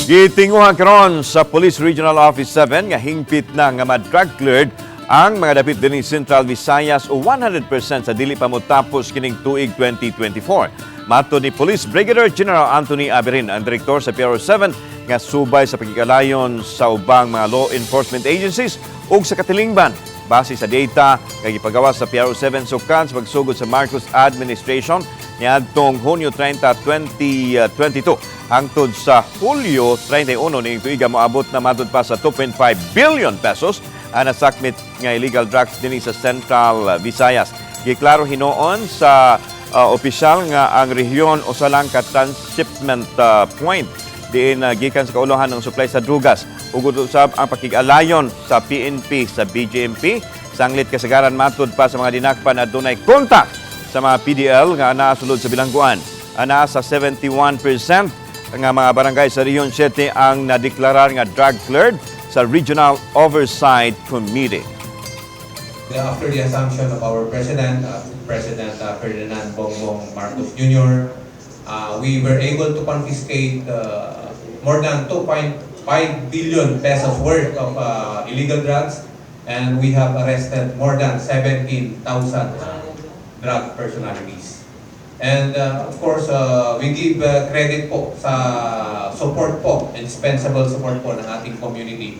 Gitinguhan karon sa Police Regional Office 7 nga hingpit na nga mad-drug cleared ang mga dapit dinhi Central Visayas o 100% sa dili pa matapos kining tuig 2024. Mato ni Police Brigadier General Anthony Aberin, ang direktor sa PRO-7 nga subay sa pagkikalayon sa ubang mga law enforcement agencies ug sa katilingban. Base sa data nga gipagawa sa PRO-7 sukad sa pagsugod sa Marcos administration niadtong Hunyo 30, 2022 hangtod sa Hulyo 31 ning tuiga moabot na madud pa sa 2.5 billion pesos ang nasakmit nga illegal drugs dinhi sa Central Visayas. Giklaro hinoon sa opisyal nga ang rehiyon usa lang ka transshipment point diin gikan sa kauluhan ng supply sa drugas ug usab ang pakig-alayon sa PNP sa BJMP sanglit kasagaran matud pa sa mga dinakpan adunay kontak sa mga PDL nga anaa sulod sa bilangguan. Anaa sa 71% nga mga barangay sa Rehiyon 7 ang nadeklarar nga drug cleared sa Regional Oversight Committee. After the assumption of our President, President Ferdinand Bongbong Marcos Jr., we were able to confiscate more than 2.5 billion pesos worth of illegal drugs, and we have arrested more than 17,000 drug personalities. And of course, we give credit po sa support po, indispensable support po ng ating community.